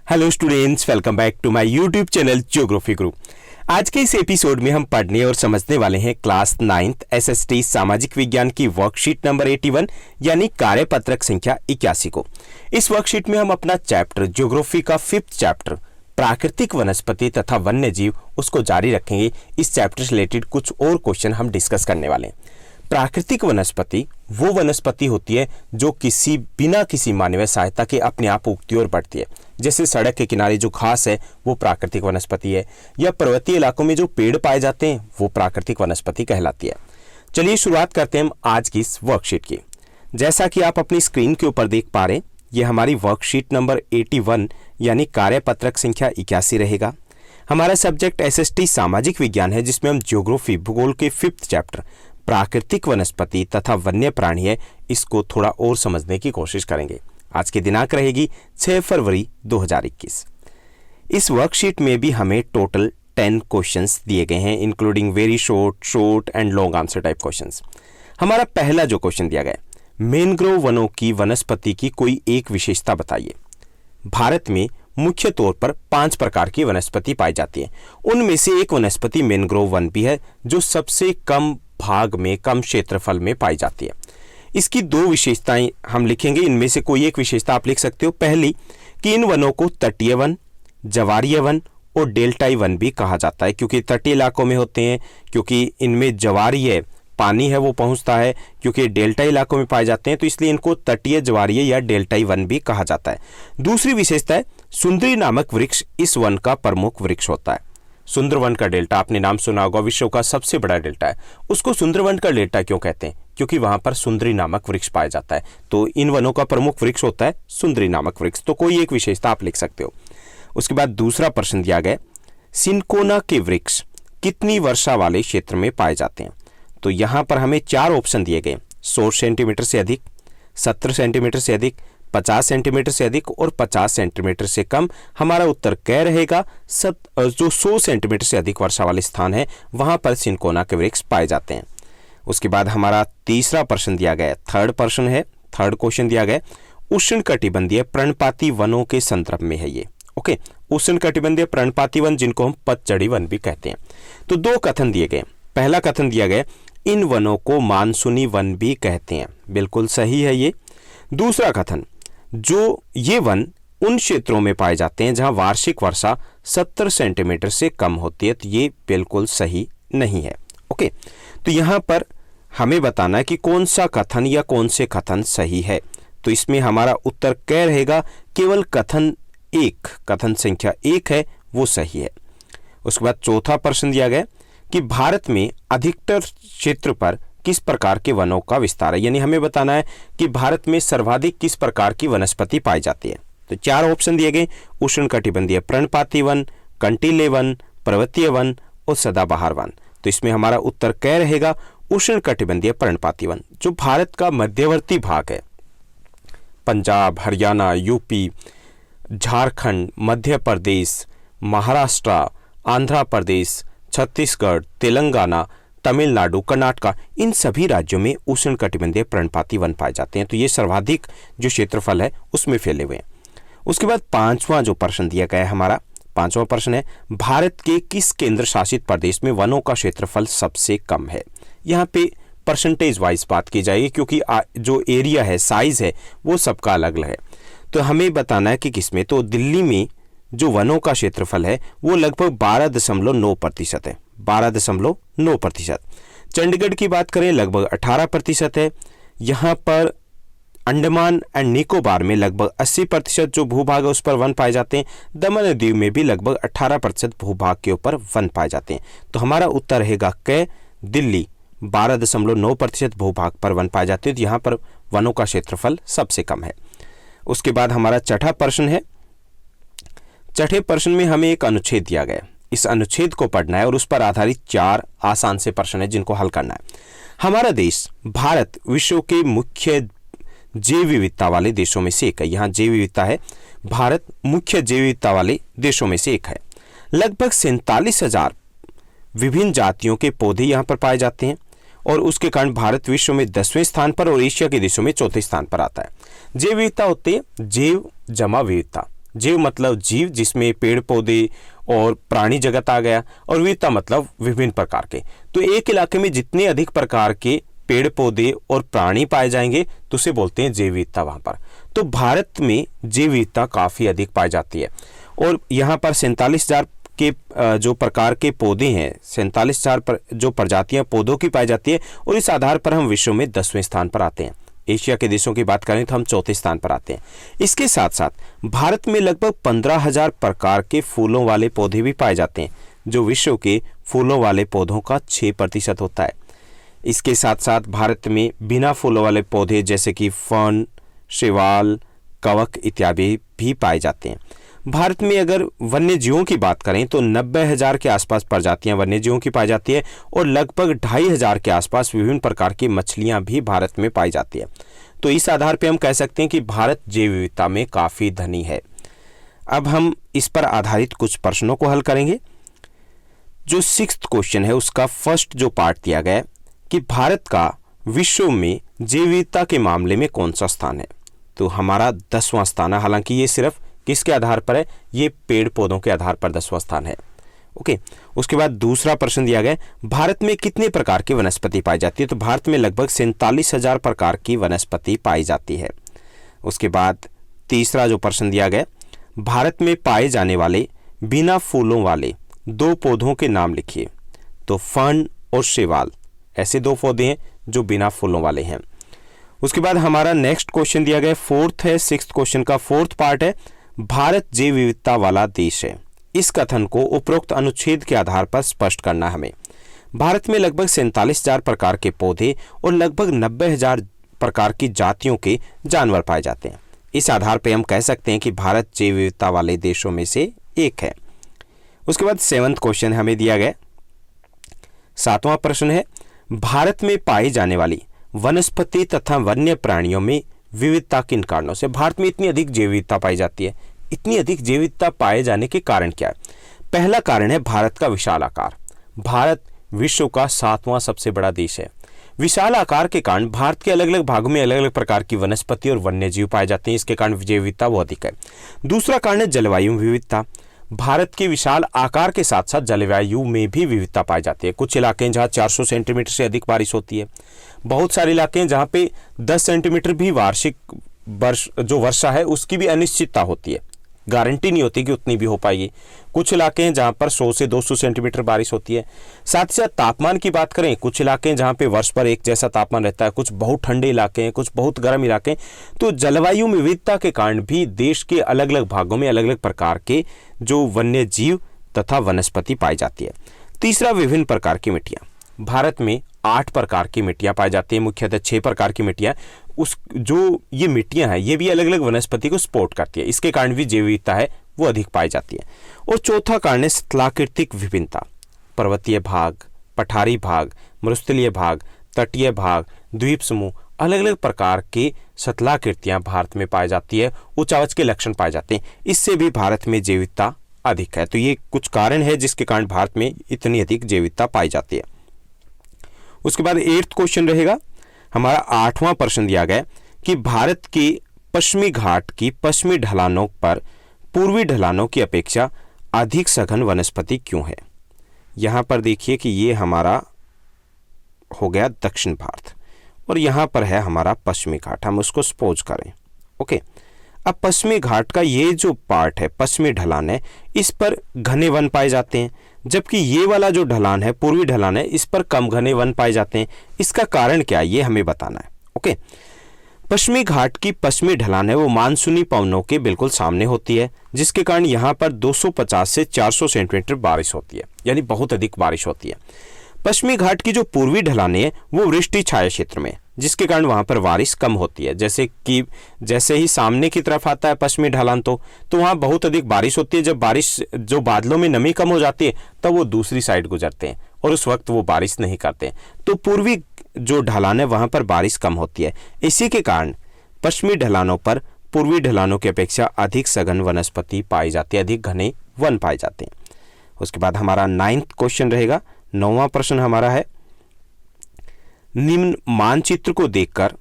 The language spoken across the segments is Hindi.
Hello students, welcome back to my YouTube channel geography guru. आज के इस एपिसोड में हम पढ़ने और समझने वाले हैं क्लास 9th एसएसटी सामाजिक विज्ञान की वर्कशीट नंबर 81 यानी कार्यपत्रक संख्या 81 को। इस वर्कशीट में हम अपना चैप्टर ज्योग्राफी का 5th चैप्टर प्राकृतिक वनस्पति तथा वन्य जीव उसको जारी रखेंगे। इस चैप्टर से रिलेटेड कुछ और क्वेश्चन हम डिस्कस करने वाले हैं। प्राकृतिक वनस्पति वो वनस्पति होती है जो बिना किसी मानवीय सहायता के अपने आप उगती और बढ़ती है। जैसे सड़क के किनारे जो घास है वो प्राकृतिक वनस्पति है, या पर्वतीय इलाकों में जो पेड़ पाए जाते हैं वो प्राकृतिक वनस्पति कहलाती है। चलिए शुरुआत करते हैं हम आज की इस वर्कशीट की। जैसा कि आप अपनी स्क्रीन के ऊपर देख पा रहे हैं, ये हमारी वर्कशीट नंबर 81 यानी कार्यपत्रक संख्या 81 रहेगा। हमारा सब्जेक्ट एसएसटी सामाजिक विज्ञान है, जिसमें हम ज्योग्राफी भूगोल के 5th चैप्टर प्राकृतिक वनस्पति तथा वन्य प्राणी है, इसको थोड़ा और समझने की कोशिश करेंगे। आज की दिनांक रहेगी 6 फरवरी 2021। इस वर्कशीट में भी हमें टोटल 10 क्वेश्चंस दिए गए हैं, including very short and long answer type questions. हमारा पहला जो क्वेश्चन दिया गया है, मैनग्रोव वनों की वनस्पति की कोई एक विशेषता बताइए। भारत में मुख्य तौर पर 5 प्रकार की वनस्पति पाई जाती है। उनमें से एक वनस्पति मैनग्रोव वन भी है, जो सबसे कम भाग में कम क्षेत्रफल में पाई जाती है। इसकी 2 विशेषताएं हम लिखेंगे, इनमें से कोई एक विशेषता आप लिख सकते हो। पहली कि इन वनों को तटीय वन, ज्वारीय वन और डेल्टाई वन भी कहा जाता है, क्योंकि तटीय इलाकों में होते हैं, क्योंकि इनमें ज्वारीय पानी है वो पहुंचता है, क्योंकि डेल्टाई इलाकों में पाए जाते हैं, तो इसलिए इनको तटीय, ज्वारीय या डेल्टाई वन भी कहा जाता है। दूसरी विशेषता है सुंदरी नामक वृक्ष इस वन का प्रमुख वृक्ष होता है। सुंदरवन का डेल्टा आपने नाम सुना होगा, विश्व का सबसे बड़ा डेल्टा है। उसको सुंदरवन का डेल्टा क्यों कहते हैं? क्योंकि वहां पर सुंदरी नामक वृक्ष पाया जाता है। तो इन वनों का प्रमुख वृक्ष होता है सुंदरी नामक वृक्ष। तो कोई एक विशेषता आप लिख सकते हो। उसके बाद दूसरा प्रश्न दिया गया, सिनकोना के वृक्ष कितनी वर्षा वाले क्षेत्र में पाए जाते हैं? तो यहां पर हमें 4 ऑप्शन दिए गए, 100 सेंटीमीटर से अधिक, 70 सेंटीमीटर से अधिक, 50 सेंटीमीटर से अधिक और 50 सेंटीमीटर से कम। हमारा उत्तर क्या रहेगा? जो 100 सेंटीमीटर से अधिक वर्षा वाले स्थान है वहां पर सिनकोना के वृक्ष पाए जाते हैं। उसके बाद हमारा तीसरा प्रश्न दिया गया, थर्ड क्वेश्चन दिया गया, उष्णकटिबंधीय पर्णपाती वनों के संदर्भ में है ये। ओके, उष्णकटिबंधीय पर्णपाती वन जिनको हम पतझड़ी वन भी कहते हैं। तो 2 कथन दिए गए। पहला कथन दिया गया, इन वनों को मानसूनी वन भी कहते हैं। बिल्कुल सही है ये। दूसरा कथन, जो ये वन उन क्षेत्रों में पाए जाते हैं जहां वार्षिक वर्षा 70 सेंटीमीटर से कम होती है, तो ये बिल्कुल सही नहीं है। ओके, तो यहां पर हमें बताना है कि कौन सा कथन या कौन से कथन सही है। तो इसमें हमारा उत्तर क्या रहेगा? केवल कथन संख्या 1 है वो सही है। उसके बाद चौथा प्रश्न दिया गया कि भारत में अधिकतर क्षेत्र पर किस प्रकार के वनों का विस्तार है, यानी हमें बताना है कि भारत में सर्वाधिक किस प्रकार की वनस्पति पाई जाती है। तो 4 ऑप्शन दिए गए, उष्णकटिबंधीय पर्णपाती वन, कंटीले वन, पर्वतीय वन और सदाबहार वन। तो इसमें हमारा उत्तर क्या रहेगा? उष्णकटिबंधीय पर्णपाती वन, जो भारत का मध्यवर्ती भाग है, पंजाब, हरियाणा, यूपी, झारखंड, मध्य प्रदेश, महाराष्ट्र, आंध्र प्रदेश, छत्तीसगढ़, तेलंगाना, तमिलनाडु, कर्नाटक, इन सभी राज्यों में उष्णकटिबंधीय पर्णपाती वन पाए जाते हैं। तो ये सर्वाधिक जो क्षेत्रफल है उसमें फैले हुए हैं। उसके बाद 5वां जो प्रश्न दिया गया है, हमारा 5वां प्रश्न है, भारत के किस केंद्र शासित प्रदेश में वनों का क्षेत्रफल सबसे कम है? यहाँ पे परसेंटेज वाइज बात की जाएगी, क्योंकि जो एरिया है, साइज है, वो सबका अलग अलग है। तो हमें बताना है कि किसमें। तो दिल्ली में जो वनों का क्षेत्रफल है वो लगभग 12.9% है, 12.9%। चंडीगढ़ की बात करें लगभग 18% है। यहाँ पर अंडमान एंड निकोबार में लगभग 80% जो भूभाग है उस पर वन पाए जाते हैं। दमन और दीव में भी लगभग 18% भूभाग के ऊपर वन पाए जाते हैं। तो हमारा उत्तर रहेगा क, दिल्ली 12.9% भूभाग पर वन पाए जाते हैं। तो यहाँ पर वनों का क्षेत्रफल सबसे कम है। उसके बाद हमारा छठा प्रश्न है। छठे प्रश्न में हमें एक अनुच्छेद दिया गया, इस अनुच्छेद को पढ़ना है और उस पर आधारित 4 आसान से प्रश्न है जिनको हल करना है। हमारा देश भारत विश्व के मुख्य जैव विविधता वाले देशों में से एक है। यहाँ जैव विविधता है, भारत मुख्य जैव विविधता वाले देशों में से एक है। लगभग 47,000 विभिन्न जातियों के पौधे यहाँ पर पाए जाते हैं और उसके कारण भारत विश्व में 10वें स्थान पर और एशिया के देशों में 4थे स्थान पर आता है। जैव विविधता होती है जैव जमा विविधता, जीव मतलब जीव जिसमें पेड़ पौधे और प्राणी जगत आ गया, और विविधता मतलब विभिन्न प्रकार के। तो एक इलाके में जितने अधिक प्रकार के पेड़ पौधे और प्राणी पाए जाएंगे तो उसे बोलते हैं जैव विविधता वहां पर। तो भारत में जैव विविधता काफी अधिक पाई जाती है, और यहाँ पर 47,000 के जो प्रकार के पौधे हैं, 47,000 जो प्रजातियां पौधों की पाई जाती है, और इस आधार पर हम विश्व में 10वें स्थान पर आते हैं। एशिया के देशों की बात करें तो हम 4थे स्थान पर आते हैं। इसके साथ साथ भारत में लगभग 15,000 प्रकार के फूलों वाले पौधे भी पाए जाते हैं, जो विश्व के फूलों वाले पौधों का 6% होता है। इसके साथ साथ भारत में बिना फूलों वाले पौधे जैसे कि फर्न, शैवाल, कवक इत्यादि भी पाए जाते हैं। भारत में अगर वन्य जीवों की बात करें तो 90,000 के आसपास प्रजातियां वन्य जीवों की पाई जाती है, और लगभग 2,500 के आसपास विभिन्न प्रकार की मछलियां भी भारत में पाई जाती है। तो इस आधार पर हम कह सकते हैं कि भारत जैव विविधता में काफी धनी है। अब हम इस पर आधारित कुछ प्रश्नों को हल करेंगे। जो 6th क्वेश्चन है उसका फर्स्ट जो पार्ट दिया गया है कि भारत का विश्व में जैव विविधता के मामले में कौन सा स्थान है, तो हमारा 10वां स्थान है। हालांकि ये सिर्फ किसके आधार पर है, ये पेड़ पौधों के आधार पर 10वां स्थान है। ओके, उसके बाद दूसरा प्रश्न दिया गया भारत में कितने प्रकार की वनस्पति पाई जाती है, तो भारत में लगभग 47,000 प्रकार की वनस्पति पाई जाती है। उसके बाद तीसरा जो प्रश्न दिया गया भारत में पाए जाने वाले बिना फूलों वाले 2 पौधों के नाम लिखिए, तो फर्न और शैवाल ऐसे 2 पौधे हैं जो बिना फूलों वाले हैं। उसके बाद हमारा नेक्स्ट क्वेश्चन दिया गया 4th है, 6th क्वेश्चन का 4th पार्ट है भारत जैव विविधता वाला देश है। इस कथन को उपरोक्त अनुच्छेद के आधार पर स्पष्ट करना हमें। भारत में लगभग 47,000 प्रकार के पौधे और लगभग 90,000 प्रकार की जातियों के जानवर पाए जाते हैं। इस आधार पर हम कह सकते हैं कि भारत जैव विविधता वाले देशों में से एक है। उसके बाद 7th क्वेश्चन हमें दिया गया 7वां प्रश्न है भारत में पाई जाने वाली वनस्पति तथा वन्य प्राणियों में विविधता किन कारणों से, भारत में इतनी अधिक जैव विविधता पाई जाती है, इतनी अधिक जैव विविधता पाए जाने के कारण क्या है। पहला कारण है भारत का विशाल आकार। भारत विश्व का 7वां सबसे बड़ा देश है। विशाल आकार के कारण भारत के अलग अलग भागों में अलग अलग प्रकार की वनस्पति और वन्य जीव पाए जाते हैं, इसके कारण जैव विविधता वो अधिक है। दूसरा कारण है जलवायु विविधता। भारत के विशाल आकार के साथ साथ जलवायु में भी विविधता पाई जाती है। कुछ इलाके हैं जहाँ 400 सेंटीमीटर से अधिक बारिश होती है, बहुत सारे इलाके हैं जहाँ पे 10 सेंटीमीटर भी वार्षिक वर्षा है उसकी भी अनिश्चितता होती है, गारंटी नहीं होती कि उतनी भी हो पाएगी। कुछ इलाके हैं जहाँ पर 100 से 200 सेंटीमीटर बारिश होती है। साथ ही साथ तापमान की बात करें, कुछ इलाके हैं जहाँ पे वर्ष पर एक जैसा तापमान रहता है, कुछ बहुत ठंडे इलाके हैं, कुछ बहुत गर्म इलाके हैं। तो जलवायु में विविधता के कारण भी देश के अलग अलग भागों में अलग अलग प्रकार के जो वन्य जीव तथा वनस्पति पाई जाती है। तीसरा, विभिन्न प्रकार की मिट्टियाँ। भारत में 8 प्रकार की मिट्टियाँ पाई जाती हैं, मुख्यतः 6 प्रकार की मिट्टियाँ। उस जो ये मिट्टियाँ हैं ये भी अलग अलग वनस्पति को सपोर्ट करती है, इसके कारण भी जैव विविधता है वो अधिक पाई जाती है। और चौथा कारण है स्थलाकृतिक विभिन्नता। पर्वतीय भाग, पठारी भाग, मरुस्थलीय भाग, तटीय भाग, द्वीप समूह, अलग अलग प्रकार के स्थलाकृतियाँ भारत में पाई जाती है, उच्च आवाज के लक्षण पाए जाते हैं, इससे भी भारत में जैव विविधता अधिक है। तो ये कुछ कारण है जिसके कारण भारत में इतनी अधिक जैव विविधता पाई जाती है। उसके बाद 8th क्वेश्चन रहेगा हमारा 8वां प्रश्न दिया गया कि भारत के पश्चिमी घाट की पश्चिमी ढलानों पर पूर्वी ढलानों की अपेक्षा अधिक सघन वनस्पति क्यों है। यहाँ पर देखिए कि ये हमारा हो गया दक्षिण भारत और यहाँ पर है हमारा पश्चिमी घाट, हम उसको सपोज करें। ओके, अब पश्चिमी घाट का ये जो पार्ट है, पश्चिमी ढलान है, इस पर घने वन पाए जाते हैं, जबकि ये वाला जो ढलान है, पूर्वी ढलान है, इस पर कम घने वन पाए जाते हैं। इसका कारण क्या है ये हमें बताना है। ओके, पश्चिमी घाट की पश्चिमी ढलान है वो मानसूनी पवनों के बिल्कुल सामने होती है, जिसके कारण यहाँ पर 250 से 400 सेंटीमीटर बारिश होती है, यानी बहुत अधिक बारिश होती है। पश्चिमी घाट की जो पूर्वी ढलानें हैं वो वृष्टि छाया क्षेत्र में, जिसके कारण वहाँ पर बारिश कम होती है। जैसे ही सामने की तरफ आता है पश्चिमी ढलान तो वहाँ बहुत अधिक बारिश होती है। जब बारिश जो बादलों में नमी कम हो जाती है तब वो दूसरी साइड गुजरते हैं और उस वक्त वो बारिश नहीं करते, तो पूर्वी जो ढलान है वहाँ पर बारिश कम होती है। इसी के कारण पश्चिमी ढलानों पर पूर्वी ढलानों की अपेक्षा अधिक सघन वनस्पति पाई जाती है, अधिक घने वन पाए जाते हैं। उसके बाद हमारा 9th क्वेश्चन रहेगा, 9वां प्रश्न हमारा है, निम्न मानचित्र को देखकर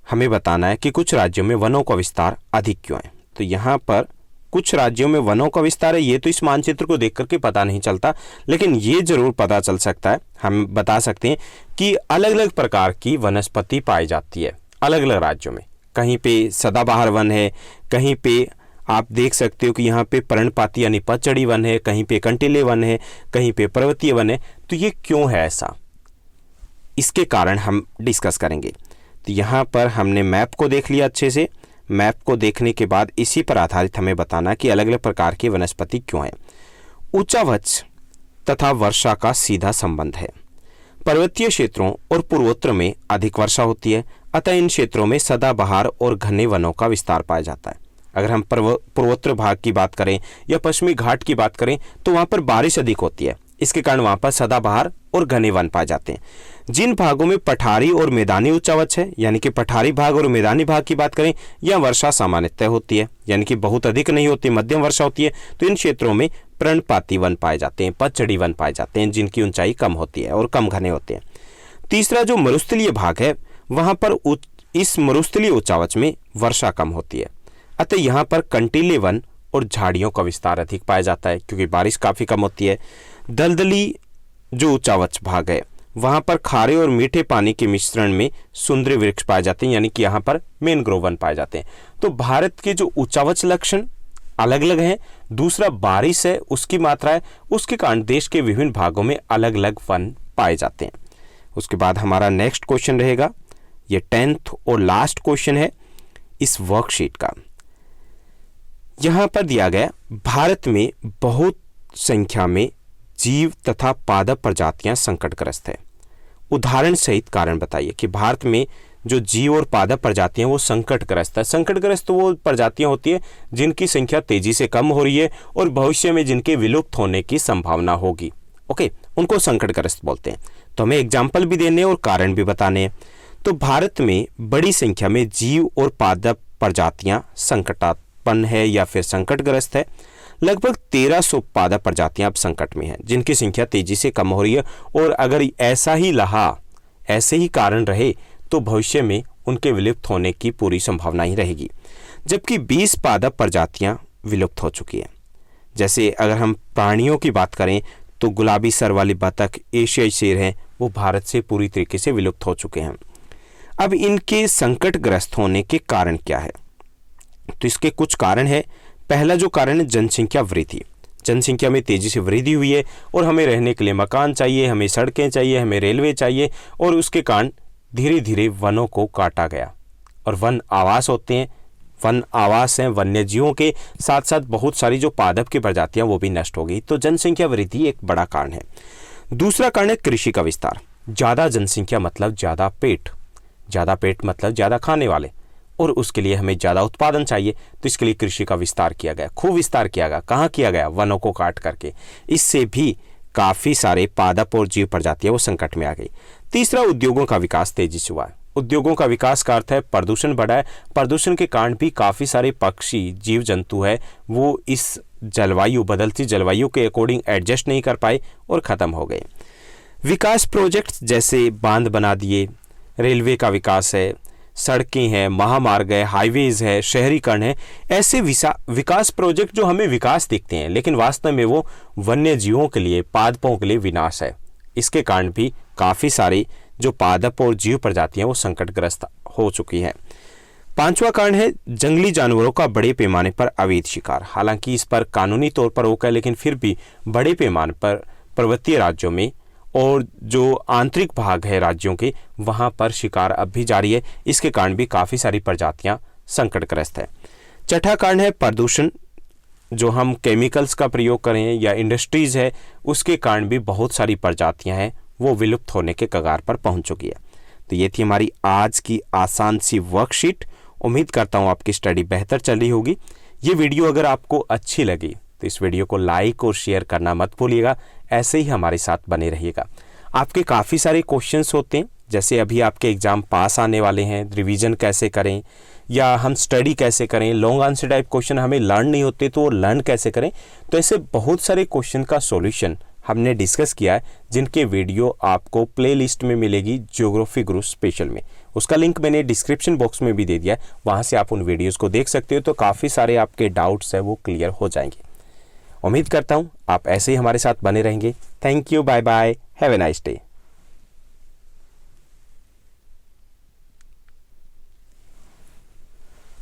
हमें बताना है कि कुछ राज्यों में वनों का विस्तार अधिक क्यों है। तो यहाँ पर कुछ राज्यों में वनों का विस्तार है। ये तो इस मानचित्र को देख करके पता नहीं चलता, लेकिन ये जरूर पता चल सकता है, हम बता सकते हैं कि अलग अलग प्रकार की वनस्पति पाई जाती है अलग अलग राज्यों में। कहीं पे सदाबहार वन है, कहीं पे आप देख सकते हो कि यहाँ पे पर्णपाती यानी पतझड़ी वन है, कहीं पे कंटीले वन है, कहीं पे पर्वतीय वन है। तो ये क्यों है ऐसा, इसके कारण हम डिस्कस करेंगे। तो यहाँ पर हमने मैप को देख लिया अच्छे से। मैप को देखने के बाद इसी पर आधारित हमें बताना कि अलग अलग प्रकार की वनस्पति क्यों है। उच्चावच तथा वर्षा का सीधा संबंध है। पर्वतीय क्षेत्रों और पूर्वोत्तर में अधिक वर्षा होती है, अतः इन क्षेत्रों में सदाबहार और घने वनों का विस्तार पाया जाता है। अगर हम पूर्वोत्तर भाग की बात करें या पश्चिमी घाट की बात करें तो वहाँ पर बारिश अधिक होती है, इसके कारण वहाँ पर सदाबहार और घने वन पाए जाते हैं। जिन भागों में पठारी और मैदानी उच्चावच है, यानी कि पठारी भाग और मैदानी भाग की बात करें, यह वर्षा सामान्यतः होती है, यानी कि बहुत अधिक नहीं होती, मध्यम वर्षा होती है। तो इन क्षेत्रों में पर्णपाती वन पाए जाते हैं, पतझड़ी वन पाए जाते हैं, जिनकी ऊंचाई कम होती है और कम घने होते हैं। तीसरा जो मरुस्थलीय भाग है, वहां पर इस मरुस्थलीय उच्चावच में वर्षा कम होती है, अतः यहाँ पर कंटीले वन और झाड़ियों का विस्तार अधिक पाया जाता है, क्योंकि बारिश काफी कम होती है। दलदली जो उच्चावच भाग है, वहां पर खारे और मीठे पानी के मिश्रण में सुंदरी वृक्ष पाए जाते हैं, यानी कि यहाँ पर मैंग्रोव वन पाए जाते हैं। तो भारत के जो उच्चावच लक्षण अलग अलग हैं, दूसरा बारिश है, उसकी मात्रा है, उसके कारण देश के विभिन्न भागों में अलग अलग वन पाए जाते हैं। उसके बाद हमारा नेक्स्ट क्वेश्चन रहेगा, ये 10th और लास्ट क्वेश्चन है इस वर्कशीट का। यहां पर दिया गया, भारत में बहुत संख्या में जीव तथा पादप प्रजातियां संकटग्रस्त है। उदाहरण सहित कारण बताइए कि भारत में जो जीव और पादप प्रजातियां वो संकटग्रस्त है। संकटग्रस्त तो वो प्रजातियां होती है जिनकी संख्या तेजी से कम हो रही है और भविष्य में जिनके विलुप्त होने की संभावना होगी, ओके, उनको संकटग्रस्त बोलते हैं। तो हमें एग्जाम्पल भी देने और कारण भी बताने हैं। तो भारत में बड़ी संख्या में जीव और पादप प्रजातियां संकटापन्न है या फिर संकटग्रस्त है। लगभग 1300 पादप प्रजातियां अब संकट में हैं, जिनकी संख्या तेजी से कम हो रही है, और अगर ऐसे ही कारण रहे तो भविष्य में उनके विलुप्त होने की पूरी संभावना ही रहेगी। जबकि 20 पादप प्रजातियां विलुप्त हो चुकी हैं। जैसे अगर हम प्राणियों की बात करें तो गुलाबी सर वाली बतख, एशियाई शेर हैं, वो भारत से पूरी तरीके से विलुप्त हो चुके हैं। अब इनके संकटग्रस्त होने के कारण क्या है? तो इसके कुछ कारण है। पहला जो कारण है जनसंख्या वृद्धि। जनसंख्या में तेजी से वृद्धि हुई है और हमें रहने के लिए मकान चाहिए, हमें सड़कें चाहिए, हमें रेलवे चाहिए, और उसके कारण धीरे धीरे वनों को काटा गया। और वन आवास होते हैं, वन आवास हैं वन्य जीवों के, साथ साथ बहुत सारी जो पादप की प्रजातियां वो भी नष्ट हो गई। तो जनसंख्या वृद्धि एक बड़ा कारण है। दूसरा कारण है कृषि का विस्तार। ज़्यादा जनसंख्या मतलब ज़्यादा पेट मतलब ज़्यादा खाने वाले, और उसके लिए हमें ज़्यादा उत्पादन चाहिए। तो इसके लिए कृषि का विस्तार किया गया, खूब विस्तार किया गया। कहाँ किया गया? वनों को काट करके। इससे भी काफ़ी सारे पादप और जीव प्रजातियाँ वो संकट में आ गई। तीसरा, उद्योगों का विकास तेजी से हुआ है। उद्योगों का विकास का अर्थ है प्रदूषण बढ़ा है। प्रदूषण के कारण भी काफ़ी सारे पक्षी, जीव जंतु है वो इस बदलती जलवायु के अकॉर्डिंग एडजस्ट नहीं कर पाए और ख़त्म हो गए। विकास प्रोजेक्ट्स जैसे बांध बना दिए, रेलवे का विकास है, सड़कें हैं, महामार्ग है, हाईवेज है, शहरीकरण है, ऐसे विकास प्रोजेक्ट जो हमें विकास दिखते हैं, लेकिन वास्तव में वो वन्य जीवों के लिए, पादपों के लिए विनाश है। इसके कारण भी काफ़ी सारी जो पादप और जीव प्रजातियां वो संकटग्रस्त हो चुकी हैं। पांचवा कारण है जंगली जानवरों का बड़े पैमाने पर अवैध शिकार। हालांकि इस पर कानूनी तौर पर रोक है, लेकिन फिर भी बड़े पैमाने पर पर्वतीय राज्यों में और जो आंतरिक भाग है राज्यों के, वहाँ पर शिकार अब भी जारी है। इसके कारण भी काफ़ी सारी प्रजातियाँ संकटग्रस्त है। छठा कारण है प्रदूषण। जो हम केमिकल्स का प्रयोग करें या इंडस्ट्रीज़ है, उसके कारण भी बहुत सारी प्रजातियाँ हैं वो विलुप्त होने के कगार पर पहुँच चुकी है। तो ये थी हमारी आज की आसान सी वर्कशीट। उम्मीद करता हूँ आपकी स्टडी बेहतर चल रही होगी। ये वीडियो अगर आपको अच्छी लगी तो इस वीडियो को लाइक और शेयर करना मत भूलिएगा। ऐसे ही हमारे साथ बने रहिएगा। आपके काफ़ी सारे क्वेश्चंस होते हैं, जैसे अभी आपके एग्ज़ाम पास आने वाले हैं, रिवीजन कैसे करें या हम स्टडी कैसे करें, लॉन्ग आंसर टाइप क्वेश्चन हमें लर्न नहीं होते तो वो लर्न कैसे करें। तो ऐसे बहुत सारे क्वेश्चन का सॉल्यूशन हमने डिस्कस किया है, जिनके वीडियो आपको प्लेलिस्ट में मिलेगी ज्योग्राफी गुरु स्पेशल में। उसका लिंक मैंने डिस्क्रिप्शन बॉक्स में भी दे दिया है, वहाँ से आप उन वीडियोज़ को देख सकते हो, तो काफ़ी सारे आपके डाउट्स हैं वो क्लियर हो जाएंगे। उम्मीद करता हूँ आप ऐसे ही हमारे साथ बने रहेंगे। Thank you, bye bye, have a nice day.